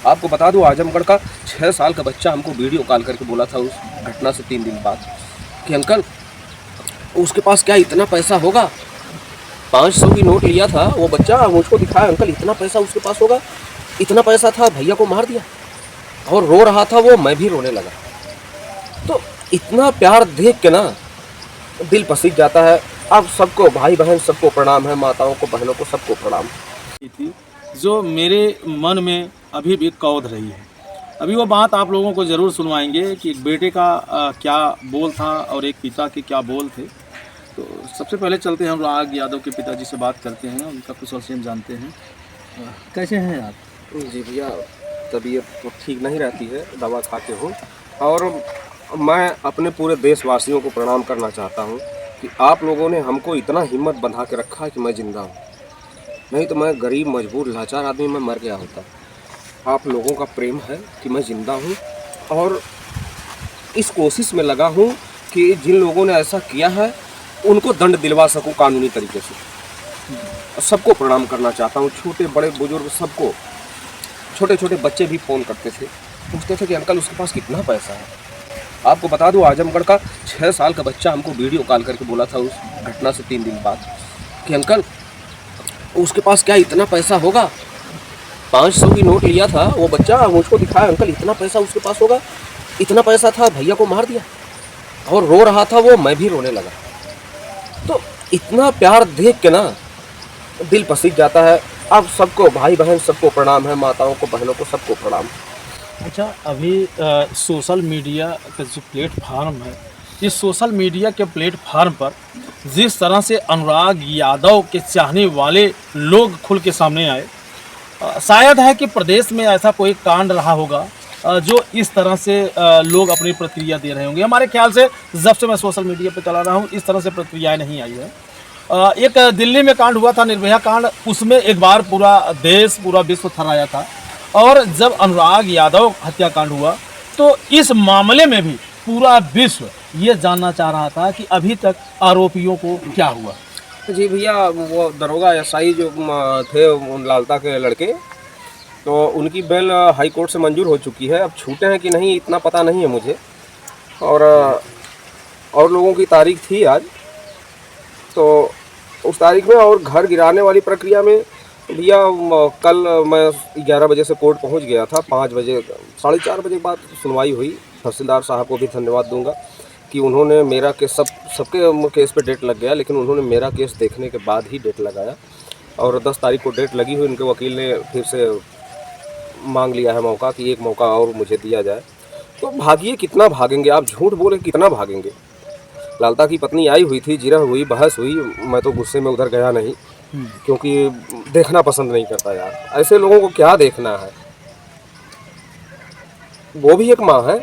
आपको बता दूं, आजमगढ़ का 6 साल का बच्चा हमको वीडियो कॉल करके बोला था उस घटना से 3 दिन बाद कि अंकल उसके पास क्या इतना पैसा होगा। 500 की नोट लिया था वो बच्चा, मुझको दिखाया, अंकल इतना पैसा उसके पास होगा। इतना पैसा था, भैया को मार दिया। और रो रहा था वो, मैं भी रोने लगा। तो इतना प्यार देख के ना दिल पसीज जाता है। अब सबको, भाई बहन सबको प्रणाम है, माताओं को, बहनों को, सबको प्रणाम। थी जो मेरे मन में अभी भी कौंध रही है। अभी वो बात आप लोगों को ज़रूर सुनवाएंगे कि एक बेटे का क्या बोल था और एक पिता के क्या बोल थे। तो सबसे पहले चलते हैं, हम राग यादव के पिताजी से बात करते हैं, उनका कुशल क्षेम जानते हैं। कैसे हैं आप? जी भैया, तबीयत तो ठीक नहीं रहती है, दवा खाते हूँ। और मैं अपने पूरे देशवासियों को प्रणाम करना चाहता हूँ कि आप लोगों ने हमको इतना हिम्मत बंधा के रखा है कि मैं ज़िंदा हूँ। नहीं तो मैं गरीब, मजबूर, लाचार आदमी मैं मर गया होता। आप लोगों का प्रेम है कि मैं ज़िंदा हूँ और इस कोशिश में लगा हूँ कि जिन लोगों ने ऐसा किया है उनको दंड दिलवा सकूँ कानूनी तरीके से। सबको प्रणाम करना चाहता हूँ, छोटे बड़े बुजुर्ग सबको। छोटे छोटे बच्चे भी फ़ोन करते थे, पूछते थे कि अंकल उसके पास कितना पैसा है। आपको बता दूं, आजमगढ़ का 6 साल का बच्चा हमको वीडियो कॉल करके बोला था उस घटना से 3 दिन बाद कि अंकल उसके पास क्या इतना पैसा होगा। 500 की नोट लिया था वो बच्चा, मुझको दिखाया, अंकल इतना पैसा उसके पास होगा। इतना पैसा था, भैया को मार दिया। और रो रहा था वो, मैं भी रोने लगा। तो इतना प्यार देख के ना दिल पसीज जाता है। अब सबको, भाई बहन सबको प्रणाम है, माताओं को, बहनों को, सबको प्रणाम। अच्छा, अभी सोशल मीडिया का जो प्लेटफार्म है, इस सोशल मीडिया के प्लेटफार्म पर जिस तरह से अनुराग यादव के चाहने वाले लोग खुल के सामने आए, शायद है कि प्रदेश में ऐसा कोई कांड रहा होगा जो इस तरह से लोग अपनी प्रतिक्रिया दे रहे होंगे। हमारे ख्याल से जब से मैं सोशल मीडिया पर चला रहा हूँ, इस तरह से प्रतिक्रियाएं नहीं आई है। एक दिल्ली में कांड हुआ था, निर्भया कांड, उसमें एक बार पूरा देश, पूरा विश्व थर्राया था। और जब अनुराग यादव हत्याकांड हुआ तो इस मामले में भी पूरा विश्व ये जानना चाह रहा था कि अभी तक आरोपियों को क्या हुआ। जी भैया, वो दरोगा एसआई जो थे उन लालता के लड़के, तो उनकी बेल हाई कोर्ट से मंजूर हो चुकी है। अब छूटे हैं कि नहीं इतना पता नहीं है मुझे। और लोगों की तारीख थी आज, तो उस तारीख में और घर गिराने वाली प्रक्रिया में भैया कल मैं 11 बजे से कोर्ट पहुंच गया था। 5 बजे, 4:30 बजे बाद सुनवाई हुई। तहसीलदार साहब को भी धन्यवाद दूंगा कि उन्होंने मेरा केस, सबके केस पे डेट लग गया, लेकिन उन्होंने मेरा केस देखने के बाद ही डेट लगाया। और 10 तारीख को डेट लगी हुई, उनके वकील ने फिर से मांग लिया है मौका कि एक मौका और मुझे दिया जाए। तो भागिए, कितना भागेंगे आप, झूठ बोले कितना भागेंगे। लालता की पत्नी आई हुई थी, जिरह हुई, बहस हुई। मैं तो गुस्से में उधर गया नहीं, क्योंकि देखना पसंद नहीं करता यार। ऐसे लोगों को क्या देखना है। वो भी एक माँ है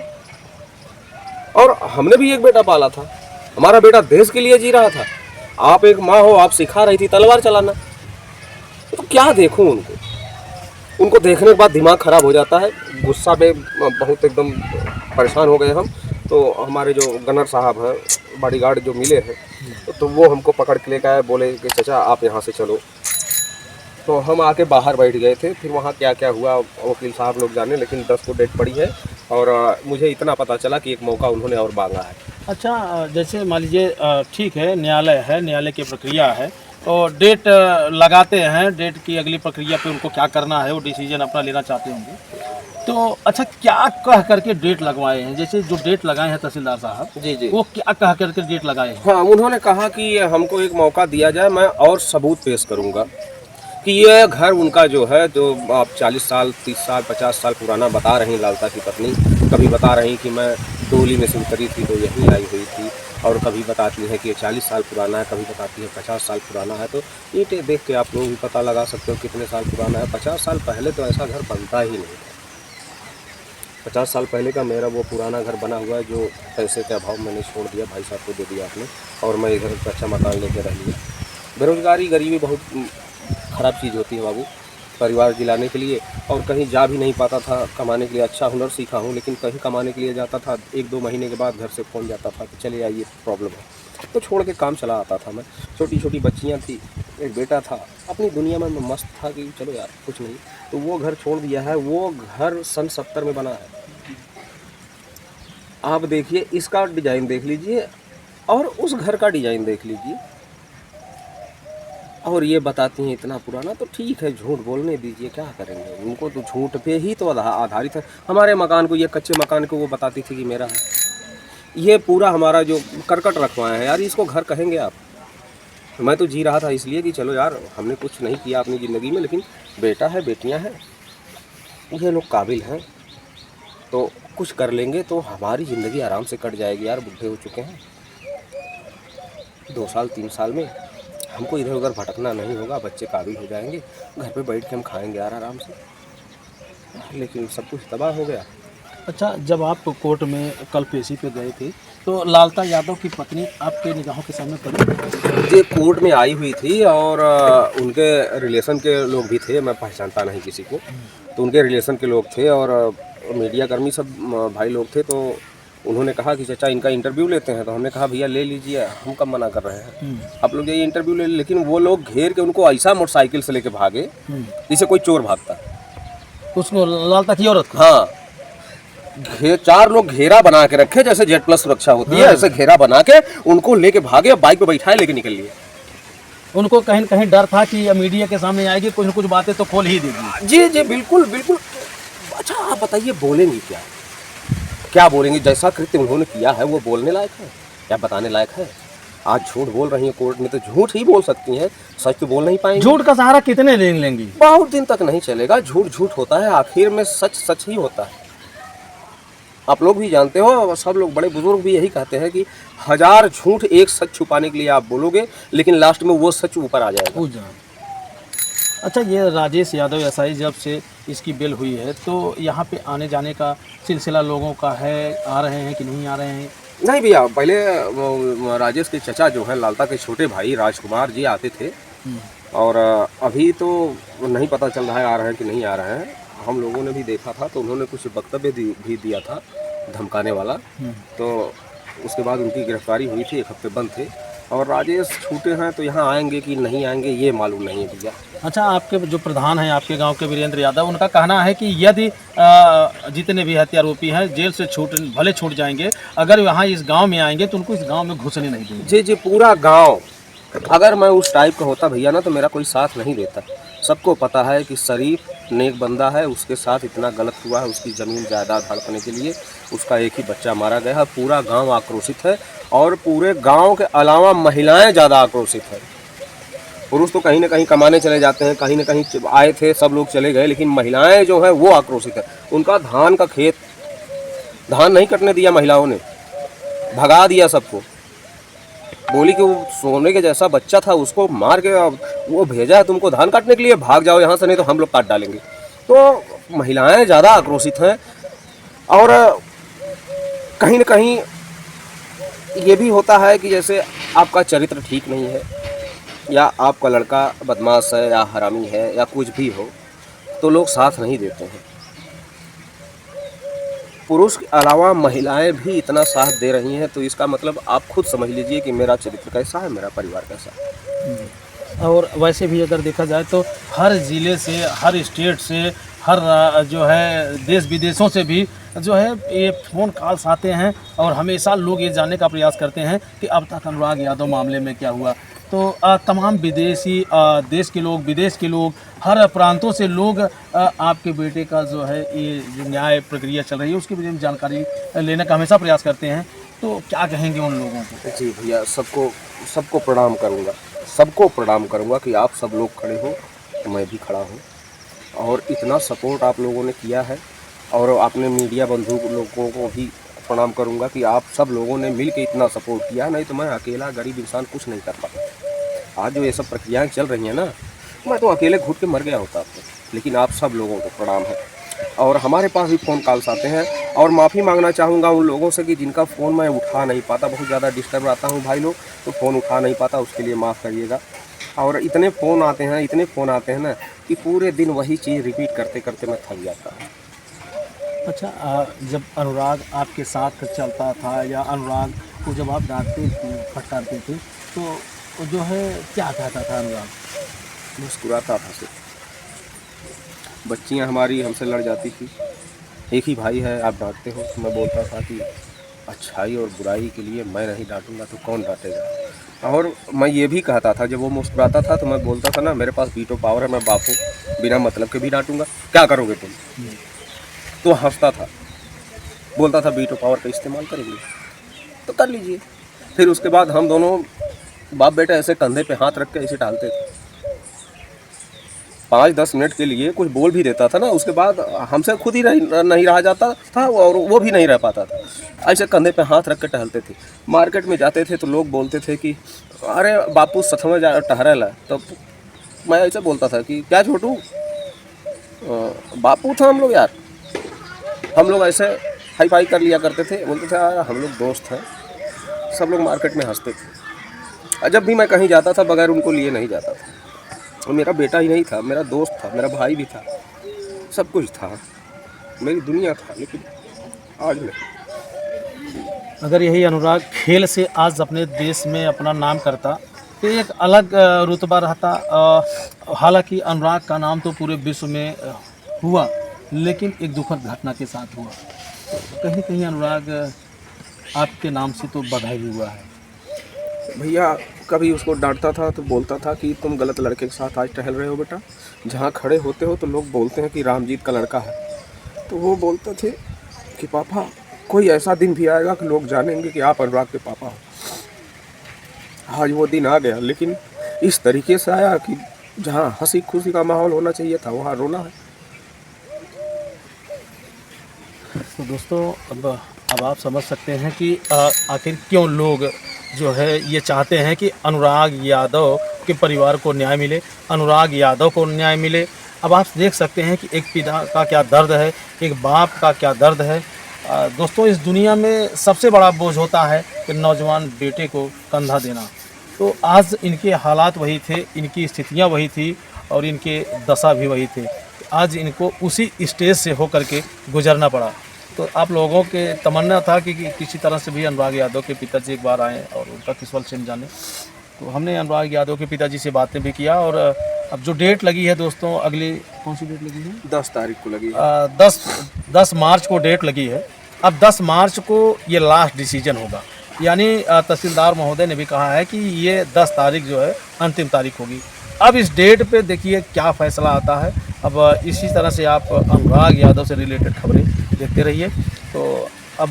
और हमने भी एक बेटा पाला था। हमारा बेटा देश के लिए जी रहा था। आप एक माँ हो, आप सिखा रही थी तलवार चलाना। तो क्या देखूं उनको देखने के बाद दिमाग खराब हो जाता है। गुस्सा में बहुत एकदम परेशान हो गए हम। तो हमारे जो गनर साहब हैं, बॉडीगार्ड जो मिले हैं, तो वो हमको पकड़ के लेकर आए, बोले कि चाचा आप यहाँ से चलो। तो हम आके बाहर बैठ गए थे। फिर वहाँ क्या क्या हुआ वकील साहब लोग जाने, लेकिन 10 को डेट पड़ी है। और मुझे इतना पता चला कि एक मौका उन्होंने और मांगा है। अच्छा, जैसे मान लीजिए ठीक है, न्यायालय है, न्यायालय की प्रक्रिया है, तो डेट लगाते हैं, डेट की अगली प्रक्रिया पे उनको क्या करना है वो डिसीजन अपना लेना चाहते होंगे। तो अच्छा, क्या कह करके डेट लगवाए हैं? जैसे जो डेट लगाए हैं तहसीलदार साहब, जी जी। वो क्या कह करके डेट लगाए हैं? हाँ, उन्होंने कहा कि हमको एक मौका दिया जाए, मैं और सबूत पेश करूँगा कि ये घर उनका जो है, जो आप 40 साल, 30 साल, 50 साल पुराना बता रही लालता की पत्नी। कभी बता रही कि मैं डोली में से उतरी थी तो यहीं आई हुई थी, और कभी बताती है कि ये 40 साल पुराना है, कभी बताती है 50 साल पुराना है। तो ईंटें देख के आप लोग भी पता लगा सकते हो कितने साल पुराना है। 50 साल पहले तो ऐसा घर बनता ही नहीं था। 50 साल पहले का मेरा वो पुराना घर बना हुआ है, जो पैसे के अभाव मैंने छोड़ दिया, भाई साहब को दे दिया आपने, और मैं इधर एक अच्छा मकान लेके रह लिया। बेरोजगारी, गरीबी बहुत ख़राब चीज़ होती है बाबू। परिवार जिलाने के लिए, और कहीं जा भी नहीं पाता था कमाने के लिए। अच्छा हुनर सीखा हूँ, लेकिन कहीं कमाने के लिए जाता था 1-2 महीने के बाद घर से फ़ोन जाता था कि चले आइए प्रॉब्लम है, तो छोड़ के काम चला आता था मैं। छोटी छोटी बच्चियाँ थी, एक बेटा था, अपनी दुनिया में मैं मस्त था कि चलो यार कुछ नहीं। तो वो घर छोड़ दिया है। वो घर सन 70 में बना है। आप देखिए, इसका डिज़ाइन देख लीजिए और उस घर का डिज़ाइन देख लीजिए, और ये बताती हैं इतना पुराना। तो ठीक है, झूठ बोलने दीजिए, क्या करेंगे, उनको तो झूठ पे ही तो आधारित है। हमारे मकान को, ये कच्चे मकान को वो बताती थी कि मेरा है। ये पूरा हमारा जो करकट रखवाए हैं यार, इसको घर कहेंगे आप? मैं तो जी रहा था इसलिए कि चलो यार, हमने कुछ नहीं किया अपनी ज़िंदगी में, लेकिन बेटा है, बेटियां हैं, ये लोग काबिल हैं, तो कुछ कर लेंगे तो हमारी ज़िंदगी आराम से कट जाएगी। यार बुढ़े हो चुके हैं, 2 साल 3 साल में हमको इधर उधर भटकना नहीं होगा, बच्चे काबिल हो जाएंगे, घर पे बैठ के हम खाएंगे यार आराम से। लेकिन सब कुछ तबाह हो गया। अच्छा, जब आप कोर्ट में कल पेशी पे गए थे तो लालता यादव की पत्नी आपके निगाहों के सामने पड़ी? ये कोर्ट में आई हुई थी, और उनके रिलेशन के लोग भी थे, मैं पहचानता नहीं किसी को, तो उनके रिलेशन के लोग थे, और मीडिया कर्मी सब भाई लोग थे। तो उन्होंने कहा कि चाचा इनका इंटरव्यू लेते हैं। तो हमने कहा भैया ले लीजिए, हम कब मना कर रहे हैं, आप लोग ये इंटरव्यू ले। लेकिन वो लोग घेर के उनको ऐसा मोटरसाइकिल से लेके भागे जैसे कोई चोर भागता है। उसको लालता की औरत को? हाँ, 4 लोग घेरा बना के रखे, जैसे जेड+ सुरक्षा होती है, ऐसे घेरा बना के उनको लेके भागे, बाइक पे बैठाए लेके निकल लिए। उनको कहीं न कहीं डर था कि मीडिया के सामने आएगी, कुछ न कुछ बातें तो खोल ही देगी। जी जी, बिल्कुल बिल्कुल। अच्छा आप बताइए, बोलेंगी क्या? क्या बोलेंगी? जैसा कृत्य उन्होंने किया है वो बोलने लायक है या बताने लायक है? आज झूठ बोल रही हैं कोर्ट में, तो झूठ ही बोल सकती हैं, सच तो बोल नहीं पाएंगी। झूठ का सहारा कितने दिन लेंगी? बहुत दिन तक नहीं चलेगा। झूठ झूठ होता है, आखिर में सच सच ही होता है। आप लोग भी जानते हो, और सब लोग बड़े बुजुर्ग भी यही कहते हैं कि 1000 झूठ एक सच छुपाने के लिए आप बोलोगे, लेकिन लास्ट में वो सच ऊपर आ जाएगा। अच्छा, ये राजेश यादव एसआई जब से इसकी बेल हुई है, तो यहाँ पे आने जाने का सिलसिला लोगों का है, आ रहे हैं कि नहीं आ रहे हैं? नहीं भैया, पहले राजेश के चचा जो हैं, लालता के छोटे भाई राजकुमार जी आते थे, और अभी तो नहीं पता चल रहा है आ रहे हैं कि नहीं आ रहे हैं। हम लोगों ने भी देखा था, तो उन्होंने कुछ वक्तव्य भी दिया था धमकाने वाला, तो उसके बाद उनकी गिरफ्तारी हुई थी, 1 हफ्ते बंद थे। और राजेश छूटे हैं, तो यहाँ आएंगे कि नहीं आएंगे ये मालूम नहीं है भैया। अच्छा, आपके जो प्रधान हैं आपके गांव के वीरेंद्र यादव, उनका कहना है कि यदि जितने भी हत्यारोपी हैं जेल से भले छूट जाएंगे, अगर यहाँ इस गांव में आएंगे तो उनको इस गांव में घुसने नहीं देंगे। जी जी, पूरा गांव, अगर मैं उस टाइप का होता भैया ना, तो मेरा कोई साथ नहीं देता। सबको पता है कि शरीफ नेक बंदा है, उसके साथ इतना गलत हुआ है, उसकी ज़मीन जायदाद हड़पने के लिए उसका एक ही बच्चा मारा गया है। पूरा गांव आक्रोशित है, और पूरे गांव के अलावा महिलाएं ज़्यादा आक्रोशित है। पुरुष तो कहीं ना कहीं कमाने चले जाते हैं, कहीं ना कहीं आए थे, सब लोग चले गए, लेकिन महिलाएं जो है वो आक्रोशित है। उनका धान का खेत, धान नहीं कटने दिया महिलाओं ने, भगा दिया सबको। बोली कि वो सोने के जैसा बच्चा था, उसको मार के वो भेजा है तुमको धान काटने के लिए, भाग जाओ यहाँ से, नहीं तो हम लोग काट डालेंगे। तो महिलाएं ज़्यादा आक्रोशित हैं, और कहीं न कहीं ये भी होता है कि जैसे आपका चरित्र ठीक नहीं है, या आपका लड़का बदमाश है, या हरामी है, या कुछ भी हो, तो लोग साथ नहीं देते हैं। पुरुष के अलावा महिलाएं भी इतना साथ दे रही हैं, तो इसका मतलब आप खुद समझ लीजिए कि मेरा चरित्र कैसा है, मेरा परिवार कैसा है। और वैसे भी अगर देखा जाए तो हर ज़िले से, हर स्टेट से, हर जो है देश विदेशों से भी जो है ये फ़ोन कॉल्स आते हैं, और हमेशा लोग ये जानने का प्रयास करते हैं कि अब तक अनुराग यादव मामले में क्या हुआ। तो तमाम विदेशी, देश के लोग, विदेश के लोग, हर प्रांतों से लोग आपके बेटे का जो है ये जो न्याय प्रक्रिया चल रही है उसके बारे में जानकारी लेने का हमेशा प्रयास करते हैं। तो क्या कहेंगे उन लोगों को? जी भैया, सबको प्रणाम करूँगा, सबको प्रणाम करूँगा कि आप सब लोग खड़े हो, तो मैं भी खड़ा हूँ। और इतना सपोर्ट आप लोगों ने किया है, और आपने मीडिया बंधु लोगों को भी प्रणाम करूंगा कि आप सब लोगों ने मिल के इतना सपोर्ट किया। नहीं तो मैं अकेला गरीब इंसान कुछ नहीं कर पाता। आज जो ये सब प्रक्रियाएं चल रही हैं ना, मैं तो अकेले घुट के मर गया होता था। लेकिन आप सब लोगों को प्रणाम है। और हमारे पास भी फ़ोन कॉल्स आते हैं, और माफ़ी मांगना चाहूँगा उन लोगों से कि जिनका फ़ोन मैं उठा नहीं पाता, बहुत ज़्यादा डिस्टर्ब आता हूँ भाई लोग, तो फ़ोन उठा नहीं पाता, उसके लिए माफ़ करिएगा। और इतने फ़ोन आते हैं ना कि पूरे दिन वही चीज़ रिपीट करते करते मैं थक जाता हूँ। अच्छा, जब अनुराग आपके साथ चलता था या अनुराग को जब आप डांटते थे, फटकारते थे, तो वो जो है क्या कहता था अनुराग? मुस्कुराता था सिर्फ। बच्चियाँ हमारी हमसे लड़ जाती थी, एक ही भाई है आप डांटते हो, तो मैं बोलता था कि अच्छाई और बुराई के लिए मैं नहीं डांटूंगा तो कौन डांटेगा। और मैं ये भी कहता था, जब वो मुस्कुराता था तो मैं बोलता था ना, मेरे पास वीटो पावर है, मैं बापू बिना मतलब के भी डांटूंगा, क्या करोगे तुम। तो हंसता था, बोलता था वीटो पावर का इस्तेमाल करेंगे तो कर लीजिए। फिर उसके बाद हम दोनों बाप बेटे ऐसे कंधे पे हाथ रख के ऐसे डालते थे। 5-10 मिनट के लिए कुछ बोल भी देता था ना, उसके बाद हमसे खुद ही नहीं रहा जाता था और वो भी नहीं रह पाता था। ऐसे कंधे पे हाथ रख के टहलते थे। मार्केट में जाते थे तो लोग बोलते थे कि अरे बापू सच में जा टहरल है। तो मैं ऐसे बोलता था कि क्या छोटू, बापू था हम लोग यार। हम लोग ऐसे हाई फाई कर लिया करते थे, बोलते थे यार हम लोग दोस्त हैं। सब लोग मार्केट में हंसते थे। और जब भी मैं कहीं जाता था बगैर उनको लिए नहीं जाता था। और मेरा बेटा ही नहीं था, मेरा दोस्त था, मेरा भाई भी था, सब कुछ था, मेरी दुनिया था, लेकिन आज नहीं। अगर यही अनुराग खेल से आज अपने देश में अपना नाम करता तो एक अलग रुतबा रहता। हालांकि अनुराग का नाम तो पूरे विश्व में हुआ, लेकिन एक दुखद घटना के साथ हुआ। तो कहीं कहीं अनुराग आपके नाम से तो बधाई हुआ है। भैया कभी उसको डांटता था तो बोलता था कि तुम गलत लड़के के साथ आज टहल रहे हो बेटा। जहाँ खड़े होते हो तो लोग बोलते हैं कि रामजीत का लड़का है। तो वो बोलते थे कि पापा कोई ऐसा दिन भी आएगा कि लोग जानेंगे कि आप अनुराग के पापा हो। आज वो दिन आ गया, लेकिन इस तरीके से आया कि जहाँ हंसी खुशी का माहौल होना चाहिए था वहाँ रोना है। तो दोस्तों, अब आप समझ सकते हैं कि आखिर क्यों लोग जो है ये चाहते हैं कि अनुराग यादव के परिवार को न्याय मिले, अनुराग यादव को न्याय मिले। अब आप देख सकते हैं कि एक पिता का क्या दर्द है, एक बाप का क्या दर्द है। दोस्तों, इस दुनिया में सबसे बड़ा बोझ होता है कि नौजवान बेटे को कंधा देना। तो आज इनके हालात वही थे, इनकी स्थितियाँ वही थी और इनके दशा भी वही थे। आज इनको उसी स्टेज से होकर के गुजरना पड़ा। तो आप लोगों के तमन्ना था कि किसी तरह से भी अनुराग यादव के पिताजी एक बार आएँ और उनका किस्मत छिन जाने। तो हमने अनुराग यादव के पिताजी से बातें भी किया और अब जो डेट लगी है दोस्तों, अगली कौन सी डेट लगी है? 10 तारीख को लगी। 10 मार्च को डेट लगी है। अब 10 मार्च को ये लास्ट डिसीजन होगा, यानी तहसीलदार महोदय ने भी कहा है कि ये 10 तारीख जो है अंतिम तारीख होगी। अब इस डेट पे देखिए क्या फ़ैसला आता है। अब इसी तरह से आप अनुराग यादव से रिलेटेड खबरें देखते रहिए। तो अब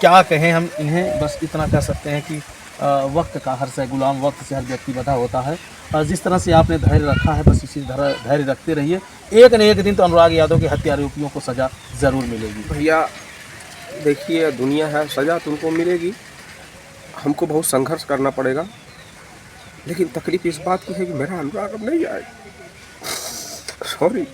क्या कहें हम इन्हें, बस इतना कह सकते हैं कि वक्त का हर से गुलाम, वक्त से हर व्यक्ति बधा होता है। जिस तरह से आपने धैर्य रखा है, बस इसी तरह धैर्य रखते रहिए। एक न एक दिन तो अनुराग यादव के हत्या आरोपियों को सज़ा ज़रूर मिलेगी। भैया देखिए दुनिया है, सज़ा तुमको मिलेगी, हमको बहुत संघर्ष करना पड़ेगा। लेकिन तकलीफ इस बात की है कि मेरा अनुराग अब नहीं आएगा। सॉरी।